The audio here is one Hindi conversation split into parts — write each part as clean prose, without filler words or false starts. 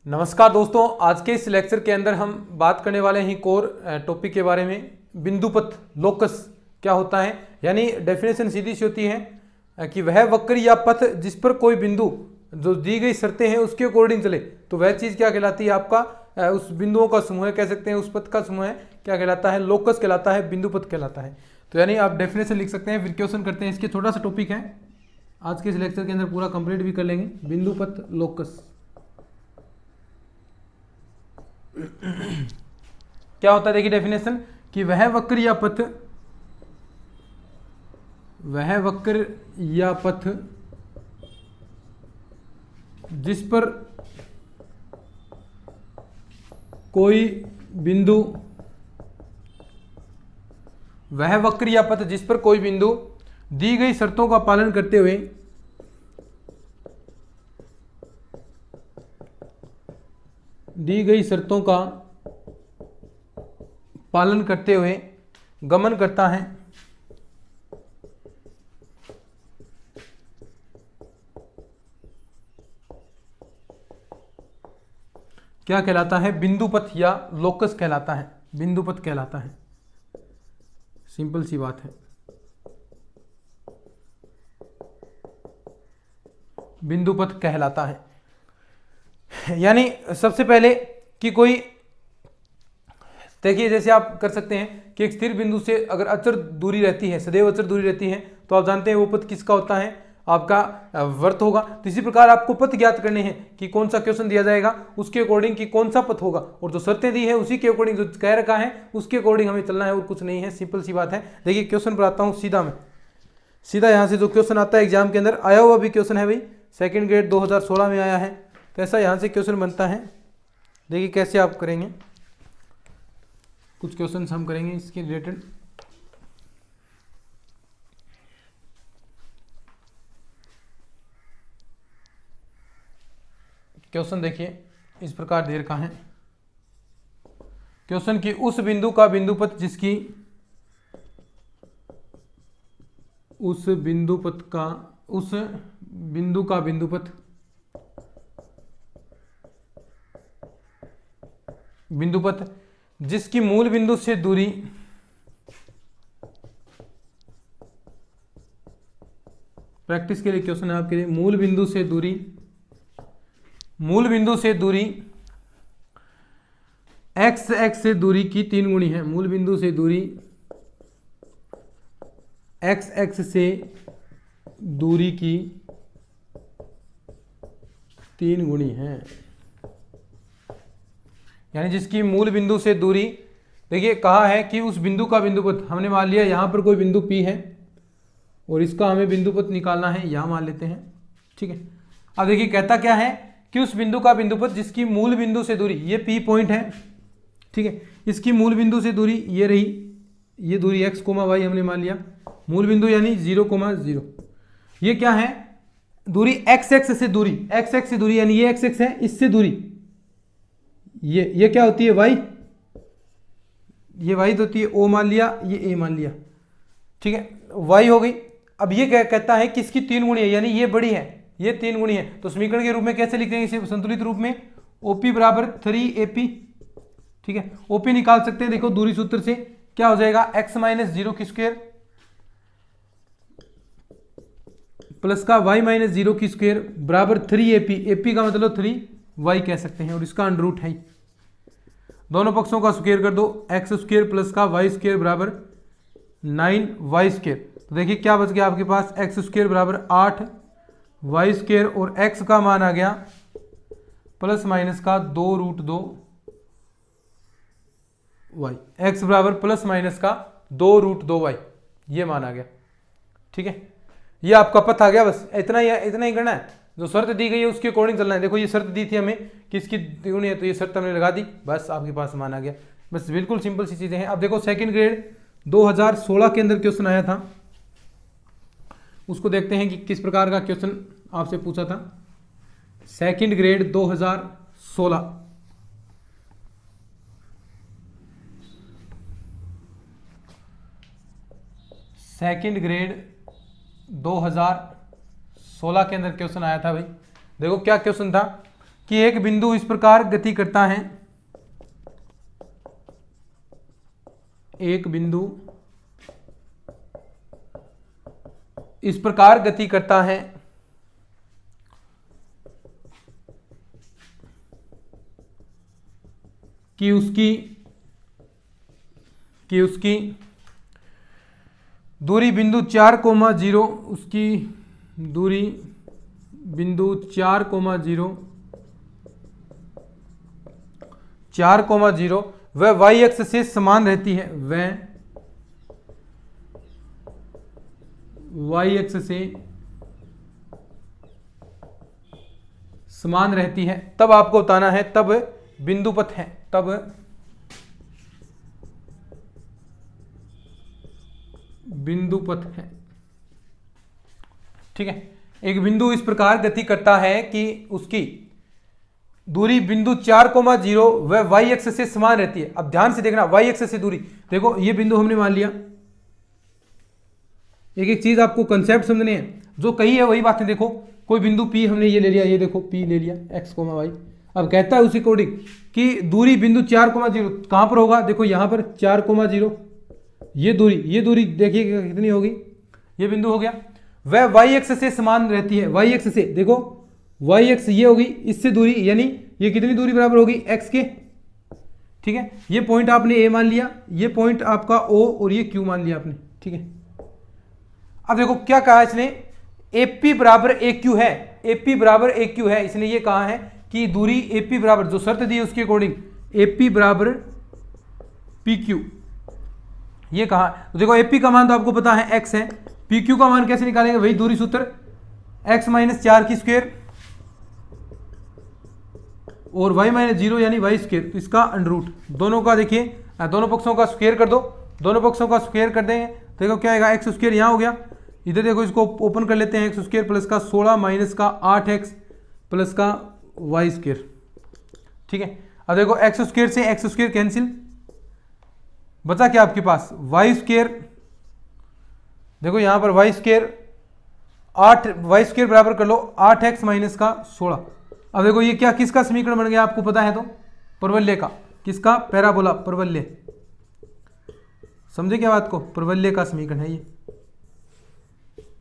नमस्कार दोस्तों, आज के इस लेक्चर के अंदर हम बात करने वाले हैं कोर टॉपिक के बारे में। बिंदुपथ लोकस क्या होता है, यानी डेफिनेशन सीधी सी होती है कि वह वक्र या पथ जिस पर कोई बिंदु जो दी गई शर्तें हैं उसके अकॉर्डिंग चले तो वह चीज़ क्या कहलाती है, आपका उस बिंदुओं का समूह कह सकते हैं, उस पथ का समूह क्या कहलाता है, लोकस कहलाता है, बिंदुपथ कहलाता है। तो यानी आप डेफिनेशन लिख सकते हैं, फिर क्वेश्चन करते हैं। इसके छोटा सा टॉपिक है, आज के इस लेक्चर के अंदर पूरा कंप्लीट भी कर लेंगे। बिंदुपथ लोकस क्या होता है, देखिए डेफिनेशन कि वह वक्र या पथ जिस पर कोई बिंदु वह वक्र या पथ जिस पर कोई बिंदु दी गई शर्तों का पालन करते हुए गमन करता है क्या कहलाता है, बिंदुपथ या लोकस कहलाता है, बिंदुपथ कहलाता है। सिंपल सी बात है, बिंदुपथ कहलाता है। यानी सबसे पहले कि कोई, देखिए जैसे आप कर सकते हैं कि एक स्थिर बिंदु से अगर अचर दूरी रहती है, सदैव अचर दूरी रहती है, तो आप जानते हैं वो पथ किसका होता है, आपका वर्त होगा। तो इसी प्रकार आपको पथ ज्ञात करने हैं कि कौन सा क्वेश्चन दिया जाएगा उसके अकॉर्डिंग कि कौन सा पथ होगा, और जो शर्तें दी है उसी के अकॉर्डिंग, जो कह रखा है उसके अकॉर्डिंग हमें चलना है और कुछ नहीं है। सिंपल सी बात है। देखिए क्वेश्चन पर आता हूँ सीधा मैं, सीधा यहाँ से जो क्वेश्चन आता है एग्जाम के अंदर आया हुआ भी क्वेश्चन है भाई, सेकेंड ग्रेड 2016 में आया है। तो ऐसा यहाँ से क्वेश्चन बनता है। देखिए कैसे आप करेंगे, कुछ क्वेश्चन हम करेंगे इसके रिलेटेड। क्वेश्चन देखिए इस प्रकार दे रखा है क्वेश्चन की उस बिंदु का बिंदुपथ जिसकी उस बिंदु का बिंदुपथ जिसकी मूल बिंदु से दूरी प्रैक्टिस के लिए क्वेश्चन है आपके लिए, मूल बिंदु से दूरी एक्स एक्स से दूरी की 3 गुणी है। मूल बिंदु से दूरी एक्स एक्स से दूरी की 3 गुणी है। यानी जिसकी मूल बिंदु से दूरी, देखिए कहा है कि उस बिंदु का बिंदुपथ, हमने मान लिया यहां पर कोई बिंदु P है और इसका हमें बिंदुपथ निकालना है, यहां मान लेते हैं, ठीक है। अब देखिए कहता क्या है कि उस बिंदु का बिंदुपथ जिसकी मूल बिंदु से दूरी, ये P पॉइंट है, ठीक है, इसकी मूल बिंदु से दूरी ये रही, ये दूरी x, y हमने मान लिया, मूल बिंदु यानी 0, 0। ये क्या है, दूरी x x से दूरी, यानी ये x x है, इससे दूरी ये क्या होती है y, ये y तो होती है o मान लिया, ये a मान लिया, ठीक है, y हो गई। अब ये कहता है कि इसकी 3 गुणी है, यानी ये बड़ी है, ये 3 गुणी है। तो समीकरण के रूप में कैसे लिख देंगे इसे, संतुलित रूप में OP बराबर 3AP, ठीक है। OP निकाल सकते हैं, देखो दूरी सूत्र से क्या हो जाएगा, x माइनस 0 की स्क्वायर प्लस का y माइनस 0 की स्क्वायर बराबर 3AP, AP का मतलब 3y कह सकते हैं, और इसका अंडर रूट है, दोनों पक्षों का स्क्वायर कर दो, x स्क्वायर प्लस का y स्क्वायर बराबर 9y स्क्वायर। तो देखिए क्या बच गया आपके पास, x स्क्वायर बराबर 8y स्क्वायर, और x का मान आ गया प्लस माइनस का 2√2y, x बराबर प्लस माइनस का 2√2y, ये मान आ गया, ठीक है। ये आपका पथ आ गया, बस इतना ही करना है, जो शर्त दी गई है उसके अकॉर्डिंग चलना है। देखो ये शर्त दी थी हमें कि इसकी गुणी है, तो ये शर्त हमने लगा दी, बस आपके पास मान आ गया, बस बिल्कुल सिंपल सी चीजें हैं। अब देखो सेकंड ग्रेड 2016 के अंदर क्वेश्चन आया था, उसको देखते हैं कि किस प्रकार का क्वेश्चन आपसे पूछा था। सेकंड ग्रेड 2016, सेकंड ग्रेड 2016 के अंदर क्वेश्चन आया था भाई। देखो क्या क्वेश्चन था कि एक बिंदु इस प्रकार गति करता है, एक बिंदु इस प्रकार गति करता है कि उसकी दूरी बिंदु 4,0, उसकी दूरी बिंदु 4,0 वह वाई अक्ष से समान रहती है, वह वाई अक्ष से समान रहती है, तब आपको बताना है, तब बिंदुपथ है, तब बिंदुपथ है। ठीक है, एक बिंदु इस प्रकार गति करता है कि उसकी दूरी बिंदु 4,0 वह वाई अक्ष से समान रहती है। अब ध्यान से देखना, वाई अक्ष से दूरी, देखो ये बिंदु हमने मान लिया, एक एक चीज आपको कंसेप्ट समझने हैं, जो कही है वही बातें। देखो कोई बिंदु P हमने ये ले लिया, ये देखो P ले लिया x, y। अब कहता है उसी अकॉर्डिंग कि दूरी बिंदु 4,0 कहां पर होगा, देखो यहां पर 4,0, ये दूरी देखिए कितनी होगी, ये बिंदु हो गया, वह वाई अक्ष से समान रहती है, वाई अक्ष से, देखो वाई अक्ष ये होगी, इससे दूरी, यानी ये कितनी दूरी बराबर होगी, x के। ठीक है, ये पॉइंट आपने A मान लिया, ये पॉइंट आपका O और ये Q मान लिया आपने। ठीक है, अब देखो क्या कहा इसने, AP बराबर AQ है, AP बराबर AQ है, इसने ये कहा है कि दूरी AP बराबर, जो शर्त दी है उसके अकॉर्डिंग AP बराबर PQ, ये कहा। तो देखो AP का मान तो आपको पता है x है, PQ का मान कैसे निकालेंगे, वही दूरी सूत्र, x - 4 की स्क्वायर और y - 0 यानी y स्क्वायर, तो इसका अंडर रूट, दोनों का देखिए, दोनों पक्षों का स्क्वायर कर दो, दोनों पक्षों का स्क्वायर कर देंगे, देखो क्या आएगा, एक्स स्क्वायर यहाँ हो गया, इधर देखो इसको ओपन कर लेते हैं, एक्स स्क्वायर प्लस का 16 माइनस का 8x प्लस का वाई स्क्वायर। ठीक है, अब देखो एक्स स्क्वायर से एक्स स्क्वायर कैंसिल, बचा क्या आपके पास, वाई स्क्वायर, देखो यहाँ पर वाई स्क्वायर 8, वाई स्क्वायर बराबर कर लो 8x माइनस का 16। अब देखो ये क्या, किसका समीकरण बन गया आपको पता है तो, परवलय का, किसका, पैराबोला, परवलय, समझे क्या बात को, परवलय का समीकरण है ये,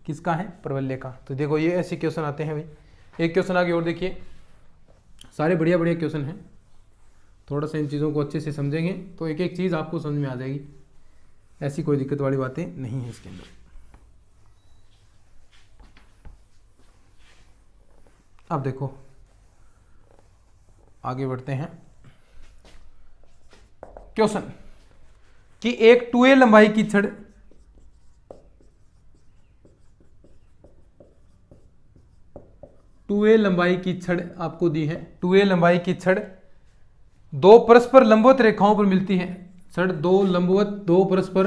किसका है, परवलय का। तो देखो ये ऐसे क्वेश्चन आते हैं भाई। एक क्वेश्चन आगे और देखिए, सारे बढ़िया बढ़िया क्वेश्चन हैं, थोड़ा सा इन चीज़ों को अच्छे से समझेंगे तो एक एक चीज़ आपको समझ में आ जाएगी, ऐसी कोई दिक्कत वाली बातें नहीं है इसके अंदर। अब देखो आगे बढ़ते हैं, क्वेश्चन कि एक 2a लंबाई की छड़ आपको दी है, 2a लंबाई की छड़ दो परस्पर लंबवत रेखाओं पर मिलती है, छड़ दो परस्पर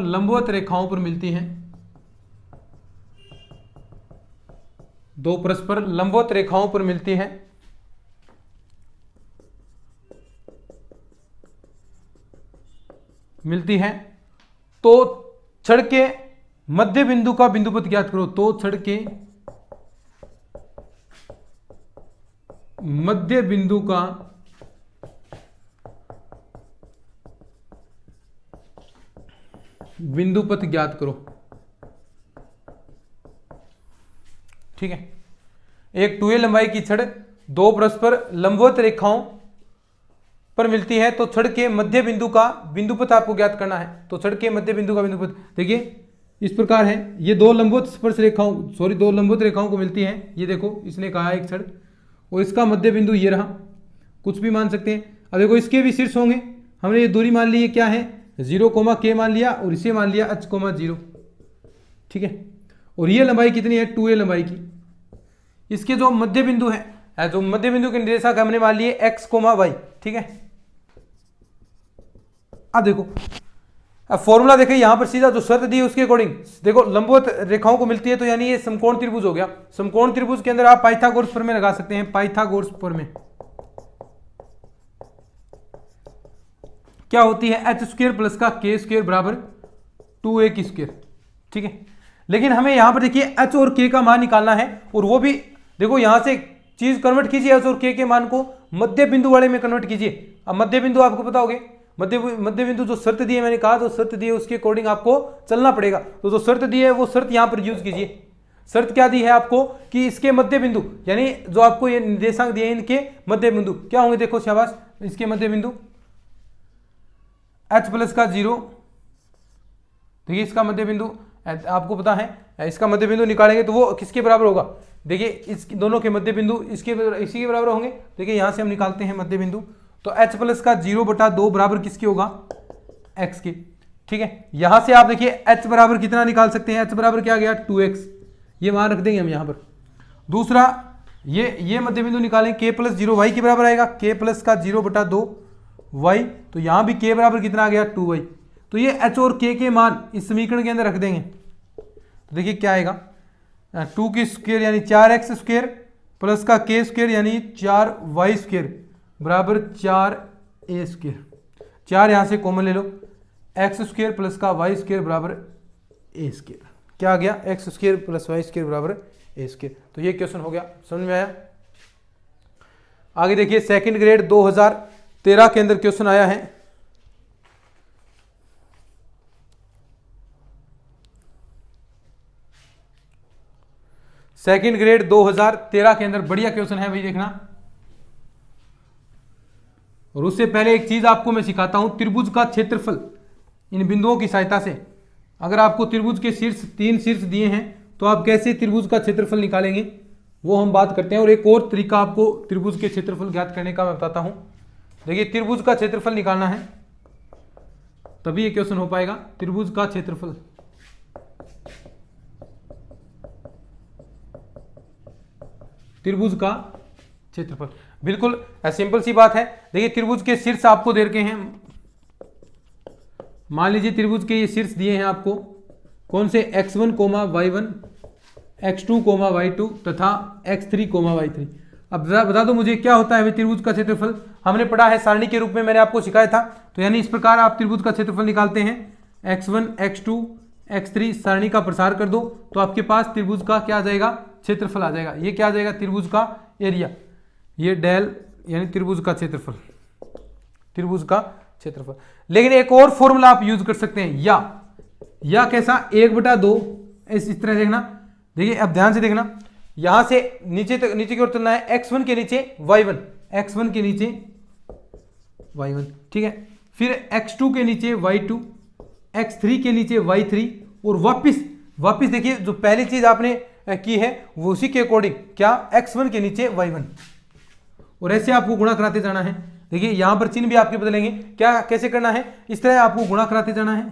लंबवत रेखाओं पर मिलती हैं, दो परस्पर लंबवत रेखाओं पर मिलती हैं, तो छड़ के मध्य बिंदु का बिंदुपथ ज्ञात करो। तो छड़ के मध्य बिंदु का बिंदुपथ ज्ञात करो। ठीक है, एक 2a लंबाई की छड़ दो परस्पर लंबवत रेखाओं पर मिलती है, तो छड़ के मध्य बिंदु का बिंदुपथ आपको ज्ञात करना है। तो छड़ के मध्य बिंदु का बिंदुपथ देखिए इस प्रकार है, ये दो लंबवत रेखाओं को मिलती है, ये देखो इसने कहा एक छड़, और इसका मध्य बिंदु ये रहा, कुछ भी मान सकते हैं। अब देखो इसके भी शीर्ष होंगे, हमने ये दूरी मान ली है क्या है 0, k मान लिया, और इसे मान लिया h, 0। ठीक है, और ये लंबाई कितनी है 2a लंबाई की। इसके जो मध्य बिंदु है, जो मध्य बिंदु के निर्देशांक हमने मान लिए x, y। ठीक है, अब देखो अब फॉर्मूला देखिए, यहां पर सीधा जो शर्त दी है उसके अकॉर्डिंग देखो लंबवत रेखाओं को मिलती है, तो यानी ये समकोण त्रिभुज हो गया। समकोण त्रिभुज के अंदर आप पाइथागोरस प्रमेय लगा सकते हैं। पाइथागोरस प्रमेय क्या होती है, h² प्लस का k² बराबर 2a की स्क्वायर। ठीक है, लेकिन हमें यहां पर देखिए h और k का मान निकालना है, और वो भी देखो यहां से चीज कन्वर्ट कीजिए, h और k के मान को मध्य बिंदु वाले में कन्वर्ट कीजिए। अब मध्य बिंदु आपको पता होगे, मध्य बिंदु जो शर्त दी है, मैंने कहा जो शर्त दी है उसके अकॉर्डिंग आपको चलना पड़ेगा। तो जो शर्त दी है वो शर्त यहां पर यूज कीजिए। शर्त क्या दी है आपको कि इसके मध्य बिंदु, यानी जो आपको ये निर्देशांक दिए इनके मध्य बिंदु क्या होंगे, देखो शाबाश, इसके मध्य बिंदु h प्लस का 0, देखिए इसका मध्य बिंदु आपको पता है, इसका मध्य बिंदु निकालेंगे तो वो किसके बराबर होगा, देखिए इस दोनों के मध्य बिंदु इसी के बराबर होंगे। देखिए यहां से हम निकालते हैं मध्य बिंदु, तो h प्लस का 0/2 बराबर किसके होगा, x के। ठीक है, यहां से आप देखिए h बराबर कितना निकाल सकते हैं, h बराबर क्या गया 2x, ये मान रख देंगे हम यहां पर। दूसरा ये मध्य बिंदु निकालें, k प्लस 0 y के बराबर आएगा, k प्लस का 0/2 y, तो यहां भी k बराबर कितना आ गया 2y। तो ये h और k के मान इस समीकरण के अंदर रख देंगे, तो देखिए क्या आएगा, 2 की स्क्वायर यानी 4x स्क्वायर प्लस का k स्क्वायर यानी 4y स्क्वायर बराबर 4a स्क्वायर। 4 यहां से कॉमन ले लो, x स्क्वायर प्लस का y स्क्वायर बराबर a स्क्वायर। क्या आ गया, x square plus y square बराबर a स्क्वायर। तो ये क्वेश्चन हो गया, समझ में आया। आगे देखिए सेकंड ग्रेड 2013 के अंदर क्वेश्चन आया है, सेकंड ग्रेड 2013 के अंदर बढ़िया क्वेश्चन है भाई, देखना। और उससे पहले एक चीज आपको मैं सिखाता हूं, त्रिभुज का क्षेत्रफल इन बिंदुओं की सहायता से। अगर आपको त्रिभुज के शीर्ष 3 शीर्ष दिए हैं तो आप कैसे त्रिभुज का क्षेत्रफल निकालेंगे वो हम बात करते हैं। और एक और तरीका आपको त्रिभुज के क्षेत्रफल ज्ञात करने का मैं बताता हूं। देखिए त्रिभुज का क्षेत्रफल निकालना है तभी ये क्वेश्चन हो पाएगा। त्रिभुज का क्षेत्रफल, त्रिभुज का क्षेत्रफल बिल्कुल सिंपल सी बात है। देखिए त्रिभुज के शीर्ष आपको दे रखे हैं, मान लीजिए त्रिभुज के ये शीर्ष दिए हैं आपको, कौन से, x1, y1, x2, y2 तथा x3, y3। अब बता दो मुझे क्या होता है त्रिभुज का क्षेत्रफल। हमने पढ़ा है सारणी के रूप में, मैंने आपको सिखाया था। तो यानी इस प्रकार आप त्रिभुज का क्षेत्रफल निकालते हैं, x1, x2, x3 सारणी का प्रसार कर दो तो आपके पास त्रिभुज का क्या आ जाएगा, क्षेत्रफल आ जाएगा। ये क्या आ जाएगा, त्रिभुज का एरिया, ये डेल यानी त्रिभुज का क्षेत्रफल, त्रिभुज का क्षेत्रफल। लेकिन एक और फॉर्मूला आप यूज कर सकते हैं, या कैसा, 1/2 इस तरह देखना। देखिए अब ध्यान से देखना, यहां से नीचे तक, नीचे की ओर चलना है, x1 के नीचे y1, x1 के नीचे y1, ठीक है। फिर x2 के नीचे y2, x3 के नीचे y3, और वापिस देखिए जो पहली चीज आपने की है वो उसी के अकॉर्डिंग, क्या, x1 के नीचे y1, और ऐसे आपको गुणा कराते जाना है। देखिए यहां पर चिन्ह भी आपके बदलेंगे, क्या, कैसे करना है, इस तरह आपको गुणा कराते जाना है।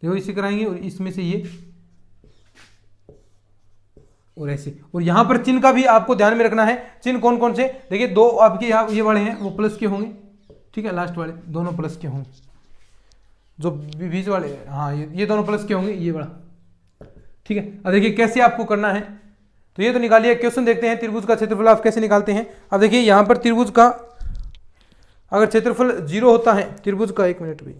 देखो इसे कराएंगे और इसमें से ये और ऐसे, और यहां पर चिन्ह का भी आपको ध्यान में रखना है। चिन्ह कौन कौन से, देखिए 2 आपके यहाँ ये वाले हैं वो प्लस के होंगे, ठीक है, लास्ट वाले दोनों प्लस के होंगे, जो बीच वाले, हाँ ये दोनों प्लस के होंगे, ये वाला, ठीक है। अब देखिए कैसे आपको करना है, तो ये तो निकालिए। क्वेश्चन देखते हैं त्रिभुज का क्षेत्रफल आप कैसे निकालते हैं। अब देखिए यहां पर त्रिभुज का अगर क्षेत्रफल 0 होता है, त्रिभुज का, एक मिनट भाई,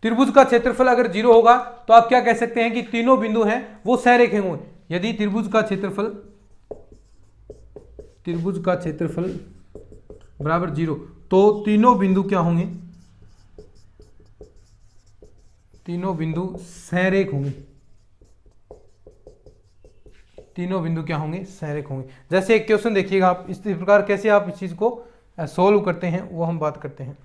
त्रिभुज का क्षेत्रफल अगर 0 होगा तो आप क्या कह सकते हैं कि तीनों बिंदु हैं वो सहरेखे होंगे। यदि त्रिभुज का क्षेत्रफल बराबर 0 तो तीनों बिंदु क्या होंगे, तीनों बिंदु सहरेख होंगे, तीनों बिंदु क्या होंगे, सहरेख होंगे। जैसे एक क्वेश्चन देखिएगा आप, इस प्रकार कैसे आप इस चीज को सोल्व करते हैं वो हम बात करते हैं।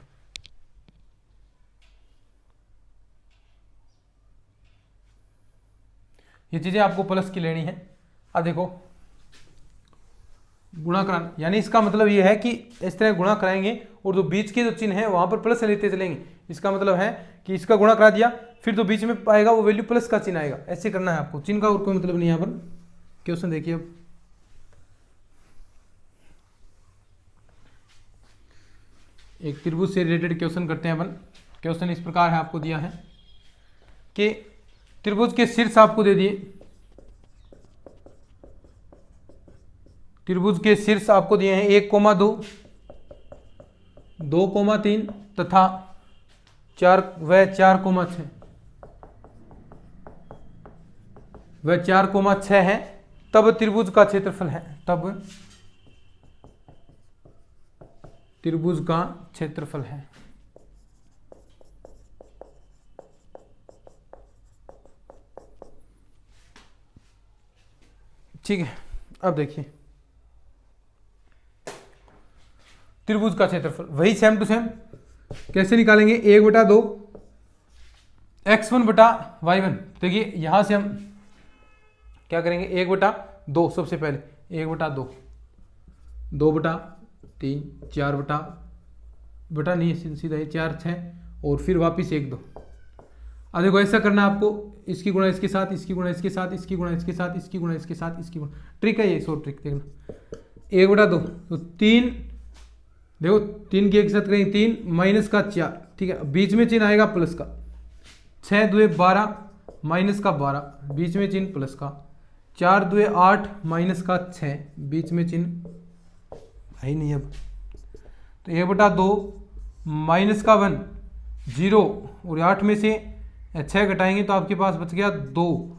ये चीजें आपको प्लस की लेनी है। अब देखो गुणा कराना, यानी इसका मतलब ये है कि इस तरह गुणा कराएंगे और जो बीच के जो चिन्ह है वहां पर प्लस लेते चलेंगे। इसका मतलब है कि इसका गुणा करा दिया, फिर जो बीच में आएगा वो वैल्यू प्लस का चिन्ह आएगा, ऐसे करना है आपको। चिन्ह का और कोई मतलब नहीं यहाँ पर। क्वेश्चन देखिए अब, एक त्रिभुज से रिलेटेड क्वेश्चन करते हैं अपन। क्वेश्चन इस प्रकार है, आपको दिया है कि त्रिभुज के शीर्ष आपको दे दिए, त्रिभुज के शीर्ष आपको दिए हैं 1,2, 2,3 तथा 4,6 वह 4,6 है, तब त्रिभुज का क्षेत्रफल है, तब त्रिभुज का क्षेत्रफल है। ठीक है, अब देखिए त्रिभुज का क्षेत्रफल वही सेम टू सेम कैसे निकालेंगे, 1/2 x1 बटा y1। देखिए यहां से हम क्या करेंगे, 1/2 सबसे पहले 1/2, 2/3, 4 नहीं सीधा ये 4, 6 और फिर वापिस 1, 2। अब देखो ऐसा करना आपको, इसकी गुणा इसके साथ, इसकी गुणा इसके साथ, इसकी गुणा इसके साथ, इसकी गुणा इसके साथ, इसकी गुणा, ट्रिक है ये, शॉर्ट ट्रिक देखना। 1/2 तो 3, देखो 3 की एक साथ करेंगे 3 माइनस का 4, ठीक है, बीच में चिन्ह आएगा प्लस का, 6 2 12 माइनस का 12, बीच में चिन्ह प्लस का, 4 2 8 माइनस का 6, बीच में चिन्ह है ही नहीं अब, तो 1/2 माइनस का 1 0 और 8 में से 6 घटाएंगे तो आपके पास बच गया 2।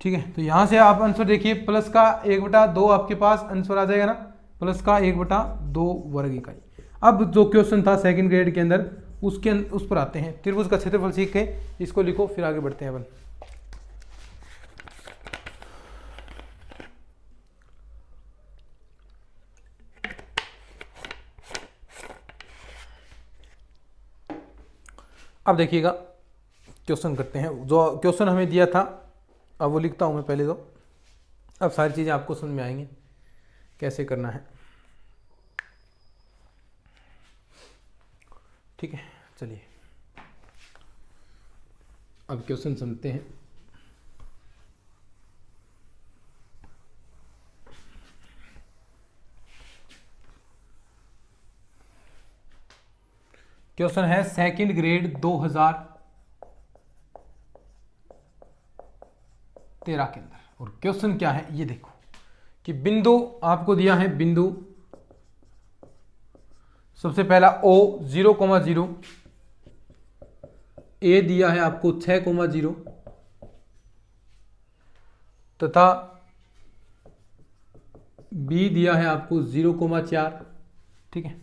ठीक है, तो यहाँ से आप आंसर देखिए, प्लस का 1/2 आपके पास आंसर आ जाएगा ना, प्लस का 1/2 वर्ग इकाई। अब जो क्वेश्चन था सेकंड ग्रेड के अंदर उस पर आते हैं। त्रिभुज का क्षेत्रफल सीख के इसको लिखो, फिर आगे बढ़ते हैं अपन। अब देखिएगा क्वेश्चन करते हैं, जो क्वेश्चन हमें दिया था अब वो लिखता हूं मैं पहले तो, अब सारी चीज़ें आपको समझ में आएंगी कैसे करना है। ठीक है, चलिए अब क्वेश्चन समझते हैं। क्वेश्चन है सेकंड ग्रेड 2013 के अंदर, और क्वेश्चन क्या है ये देखो कि बिंदु आपको दिया है, बिंदु सबसे पहला O 0,0, A दिया है आपको 6,0 तथा B दिया है आपको 0,4। ठीक है,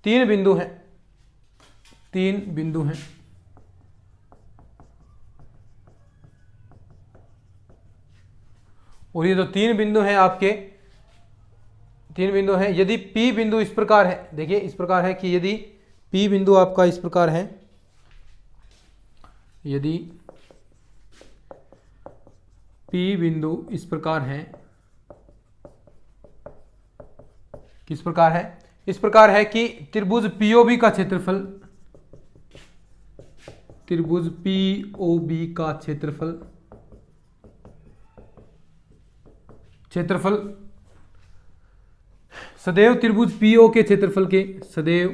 3 बिंदु हैं, 3 बिंदु हैं, और ये जो 3 बिंदु हैं आपके 3 बिंदु हैं, यदि P बिंदु इस प्रकार है, देखिए इस प्रकार है कि यदि P बिंदु आपका इस प्रकार है, यदि P बिंदु इस प्रकार है, किस प्रकार है, इस प्रकार है कि त्रिभुज POB का क्षेत्रफल, त्रिभुज POB का क्षेत्रफल सदैव त्रिभुज PO के क्षेत्रफल के, सदैव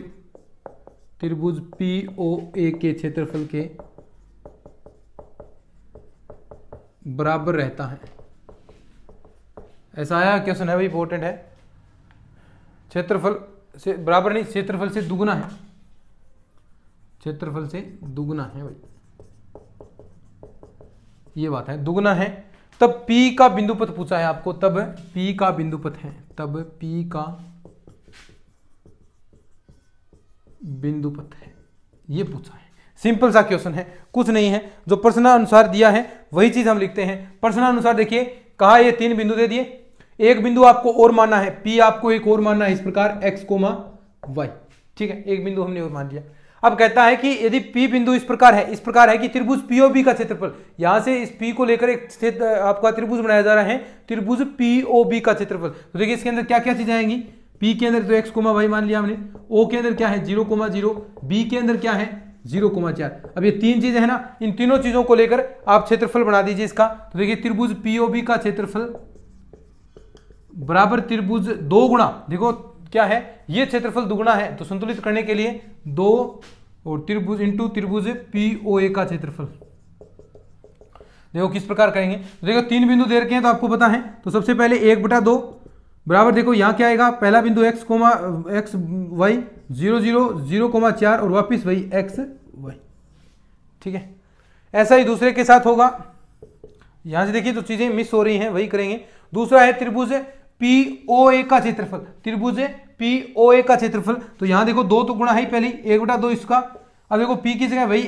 त्रिभुज POA के क्षेत्रफल के बराबर रहता है। ऐसा आया क्वेश्चन है भाई, इंपॉर्टेंट है। क्षेत्रफल से बराबर नहीं, क्षेत्रफल से दुगुना है, क्षेत्रफल से दुगुना है भाई, ये बात है, दुगुना है। तब P का बिंदुपथ पूछा है आपको, तब P का बिंदुपथ है, तब P का बिंदुपथ है, ये पूछा है। सिंपल सा क्वेश्चन है, कुछ नहीं है, जो प्रश्नानुसार दिया है वही चीज हम लिखते हैं। प्रश्नानुसार देखिए कहा ये 3 बिंदु दे दिए, एक बिंदु आपको और मानना है, P आपको एक और मानना है, इस प्रकार x, y। ठीक है, एक बिंदु हमने और मान लिया। अब कहता है कि यदि P बिंदु इस प्रकार है कि त्रिभुज POB का क्षेत्रफल, यहां से इस P को लेकर एक आपका त्रिभुज बनाया जा रहा है, त्रिभुज POB का क्षेत्रफल। तो देखिए इसके अंदर क्या क्या चीजें आएंगी, P के अंदर तो x, y मान लिया हमने, O के अंदर क्या है 0,0, B के अंदर क्या है 0,4। अब ये 3 चीजें है ना, इन तीनों चीजों को लेकर आप क्षेत्रफल बना दीजिए इसका। तो देखिए त्रिभुज POB का क्षेत्रफल बराबर त्रिभुज 2 गुणा, देखो क्या है ये क्षेत्रफल दुगुना है, तो संतुलित करने के लिए 2 और त्रिभुज इंटू त्रिभुज POA का क्षेत्रफल। देखो किस प्रकार करेंगे, देखो 3 बिंदु दे रखे हैं तो आपको पता है, तो सबसे पहले 1/2 बराबर देखो यहाँ क्या आएगा, पहला बिंदु x कोमा एक्स वाई 0 0 0,4 और वापिस वही x y। ठीक है, ऐसा ही दूसरे के साथ होगा। यहां से देखिए तो चीजें मिस हो रही हैं, वही करेंगे। दूसरा है त्रिभुज POA का क्षेत्रफल, त्रिभुज POA का क्षेत्रफल। तो यहां देखो दो तो गुणा है पहली, 1/2 इसका। अब देखो P की जगह वही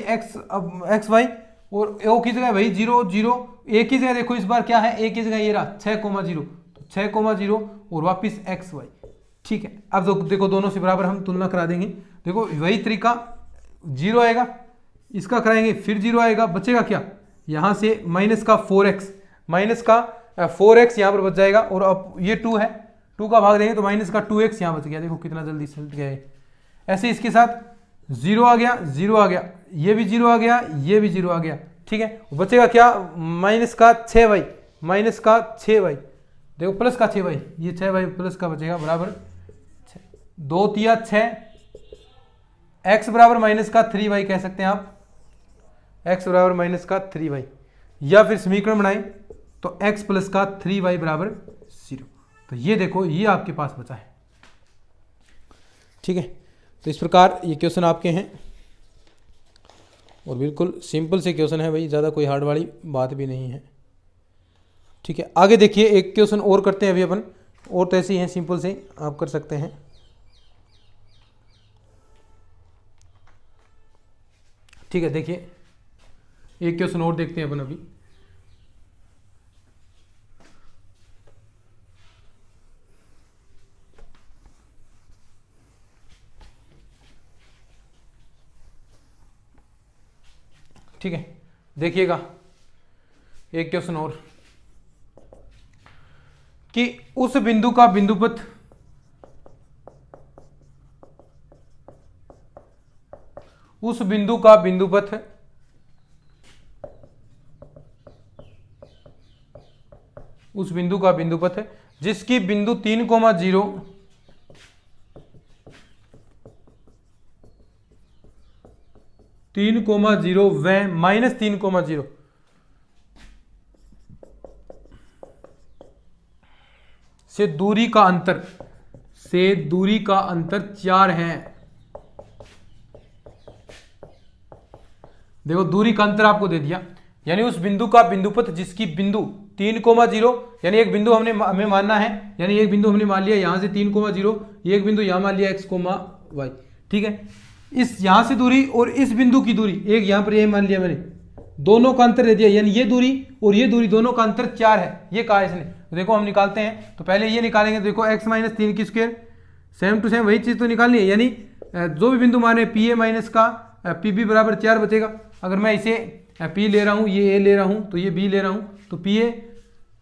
x y और O की जगह वही 0 0, A की जगह देखो इस बार क्या है, A की जगह ये रहा 6,0, तो 6,0 और वापिस x y। ठीक है, अब देखो दोनों से बराबर हम तुलना करा देंगे। देखो वही तरीका, 0 आएगा, इसका कराएंगे फिर 0 आएगा, बचेगा क्या, यहां से माइनस का 4x, माइनस का 4x यहां पर बच जाएगा। और अब ये 2 है, 2 का भाग देंगे तो माइनस का 2x यहां बच गया। देखो कितना जल्दी सलट गया है। ऐसे इसके साथ 0 आ गया, 0 आ गया, ये भी 0 आ गया, ये भी 0 आ गया। ठीक है, बचेगा क्या, माइनस का 6y, माइनस का 6y, देखो प्लस का 6y, ये 6y प्लस का बचेगा बराबर 2 तिया 6, x बराबर माइनस का 3y कह सकते हैं आप, x बराबर माइनस का 3y। या फिर समीकरण बनाएं तो x प्लस का 3y बराबर 0। तो ये देखो ये आपके पास बचा है। ठीक है, तो इस प्रकार ये क्वेश्चन आपके हैं और बिल्कुल सिंपल से क्वेश्चन है भाई, ज़्यादा कोई हार्ड वाली बात भी नहीं है। ठीक है, आगे देखिए एक क्वेश्चन और करते हैं अभी अपन, और तो ऐसे ही हैं सिंपल से आप कर सकते हैं। ठीक है, देखिए एक क्वेश्चन और देखते हैं अपन अभी। ठीक है, देखिएगा एक क्वेश्चन और कि उस बिंदु का बिंदुपथ उस बिंदु का बिंदुपथ उस बिंदु का बिंदुपथ जिसकी बिंदु 3,0 3,0 व -3,0 से दूरी का अंतर 4 है। देखो दूरी का अंतर आपको दे दिया, यानी उस बिंदु का बिंदुपथ जिसकी बिंदु 3,0 यानी एक बिंदु हमें मानना है, यानी एक बिंदु हमने मान लिया यहां से 3,0, एक बिंदु यहां मान लिया x, y। ठीक है, इस यहां से दूरी और इस बिंदु की दूरी, एक यहां पर ये मान लिया मैंने, दोनों का अंतर दे दिया, यानी ये दूरी और ये दूरी दोनों का अंतर 4 है, ये कहा इसने। तो देखो हम निकालते हैं, तो पहले ये निकालेंगे। तो देखो x - 3 की स्क्वायर, सेम टू सेम वही चीज तो निकालनी है, यानी जो भी बिंदु माने PA माइनस का PB बराबर 4 बचेगा। अगर मैं इसे P ले रहा हूँ, ये A ले रहा हूँ, तो ये B ले रहा हूँ, तो PA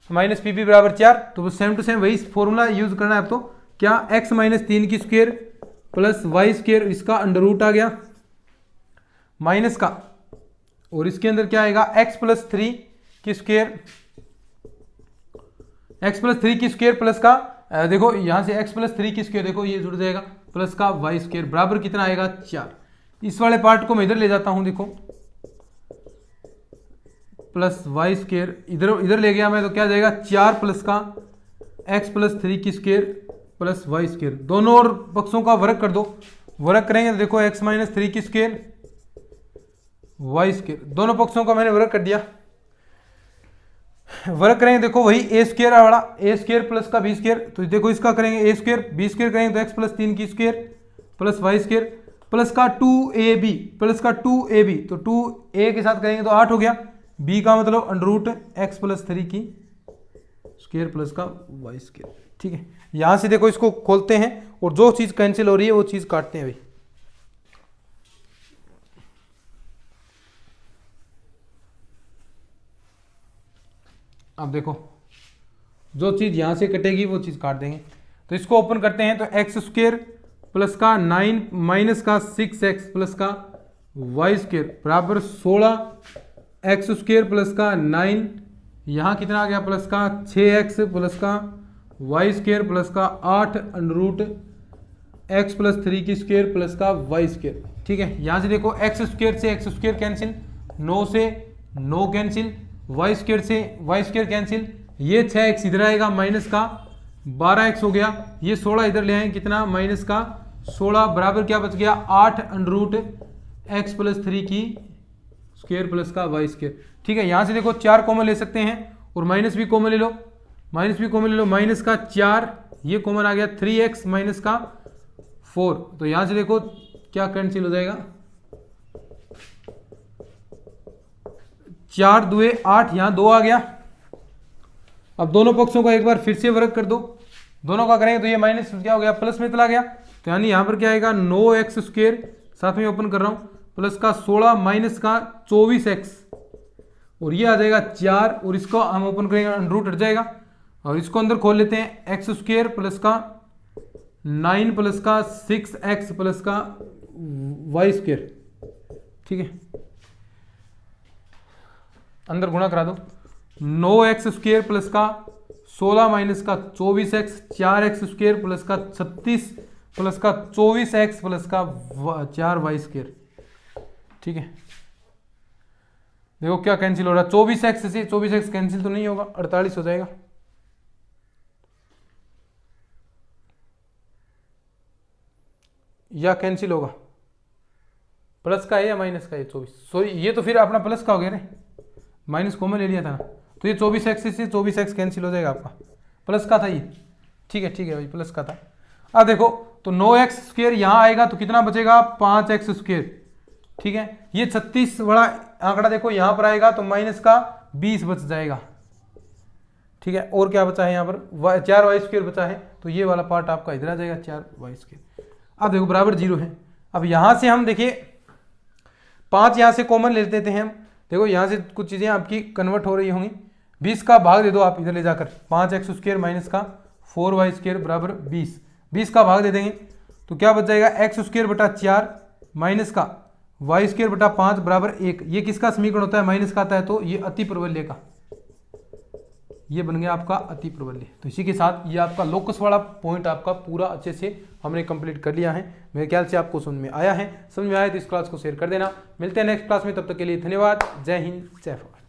माइनस PB बराबर 4। तो सेम टू सेम वही फॉर्मूला यूज करना है अब। तो क्या x - 3 की स्क्वायर प्लस y स्क्वायर, इसका अंडर रूट आ गया माइनस का, और इसके अंदर क्या आएगा x + 3 की स्क्वायर, x + 3 की स्क्वायर प्लस का देखो यहां से x + 3 की स्क्वायर, देखो ये जुड़ जाएगा, प्लस का y स्क्वायर बराबर कितना आएगा 4। इस वाले पार्ट को मैं इधर ले जाता हूं, देखो प्लस y स्क्वायर इधर ले गया मैं, तो क्या जाएगा 4 प्लस का x + 3 की स्क्वायर प्लस y स्क्वायर, दोनों और पक्षों का वर्ग कर दो। वर्ग करेंगे तो देखो x - 3 की स्क्वायर y स्क्वायर, दोनों पक्षों का मैंने वर्ग कर दिया। वर्ग करेंगे देखो वही a स्क्वायर वाला, a स्क्वायर प्लस का b स्क्वायर, तो देखो इसका करेंगे a स्क्वायर b स्क्वायर करेंगे तो x + 3 की square plus y square plus का 2ab प्लस का 2ab, तो 2a के साथ करेंगे तो 8 हो गया, b का मतलब अंडर रूट x + 3 की स्क्वायर प्लस का y स्क्वायर। ठीक है, यहां से देखो इसको खोलते हैं और जो चीज कैंसिल हो रही है वो चीज काटते हैं भाई। अब देखो जो चीज यहां से कटेगी वो चीज काट देंगे। तो इसको ओपन करते हैं, तो x² प्लस का 9 माइनस का 6x प्लस का y स्क्वायर बराबर 16, x² प्लस का 9, यहाँ कितना आ गया प्लस का 6x प्लस का y स्क्वायर प्लस का 8 अंडर रूट x + 3 की स्क्वायर प्लस का y स्क्वायर। ठीक है, यहाँ से देखो x² से x² कैंसिल, 9 से 9 कैंसिल, y² से y² कैंसिल, ये 6x इधर आएगा माइनस का 12x हो गया, ये 16 इधर ले आए, कितना माइनस का 16 बराबर क्या बच गया 8 अंडर x प्लस 3 की स्क्वायर प्लस का वाई स्क्वायर। ठीक है, यहां से देखो 4 कॉमन ले सकते हैं और माइनस भी कॉमन ले लो, माइनस भी कॉमन ले लो, माइनस का 4 ये कॉमन आ गया 3x माइनस का 4, तो यहां से देखो क्या कैंसिल हो जाएगा 4 दुए 8, यहां 2 आ गया। अब दोनों पक्षों का एक बार फिर से वर्ग कर दो, दोनों का करेंगे तो ये माइनस क्या हो गया प्लस में चला गया, तो यानी यहां पर क्या आएगा 9x स्क्वायर, साथ में ओपन कर रहा हूं, प्लस का 16 माइनस का 24x, और ये आ जाएगा 4, और इसको हम ओपन करेंगे अंडर रूट हट जाएगा, और इसको अंदर खोल लेते हैं x स्क्वायर प्लस का 9 प्लस का 6x प्लस का y स्क्वायर। ठीक है, अंदर गुणा करा दो, 9x स्क्वायर प्लस का 16 माइनस का 24x, 4x स्क्वायर प्लस का 36 प्लस का 24x प्लस का 4y स्क्वायर। ठीक है, देखो क्या कैंसिल हो रहा है, 24x से 24x कैंसिल तो नहीं होगा, 48 हो जाएगा। या कैंसिल होगा, प्लस का है या माइनस का है 24, सो ये तो फिर अपना प्लस का हो गया ना, माइनस कॉमन ले लिया था ना, तो ये 24x से 24x कैंसिल हो जाएगा, आपका प्लस का था ये। ठीक है भाई, प्लस का था। अब देखो तो 9x स्क्वायर यहाँ आएगा तो कितना बचेगा 5x स्क्वायर। ठीक है, ये 36 बड़ा आंकड़ा देखो यहाँ पर आएगा तो माइनस का 20 बच जाएगा। ठीक है, और क्या बचा है यहाँ पर 4y स्क्वायर बचा है, तो ये वाला पार्ट आपका इधर आ जाएगा 4y स्क्वायर। अब देखो बराबर 0 है। अब यहां से हम देखिए 5 यहां से कॉमन ले लेते हैं हम, देखो यहां से कुछ चीजें आपकी कन्वर्ट हो रही होंगी, 20 का भाग दे दो आप इधर ले जाकर, 5x स्क्वायर माइनस का 4y स्क्वायर बराबर 20 का भाग दे देंगे तो क्या बच जाएगा x स्क्वायर बटा 4 माइनस का y स्क्वायर बटा 5 बराबर 1। ये किसका समीकरण होता है, माइनस का आता है, तो ये अति प्रबल्य का, ये बन गया आपका अति प्रबल्य। तो इसी के साथ ये आपका लोकस वाला पॉइंट आपका पूरा अच्छे से हमने कंप्लीट कर लिया है। मेरे ख्याल से आपको समझ में आया है, समझ में आया तो इस क्लास को शेयर कर देना। मिलते हैं नेक्स्ट क्लास में, तब तक के लिए धन्यवाद। जय हिंद, जय भारत।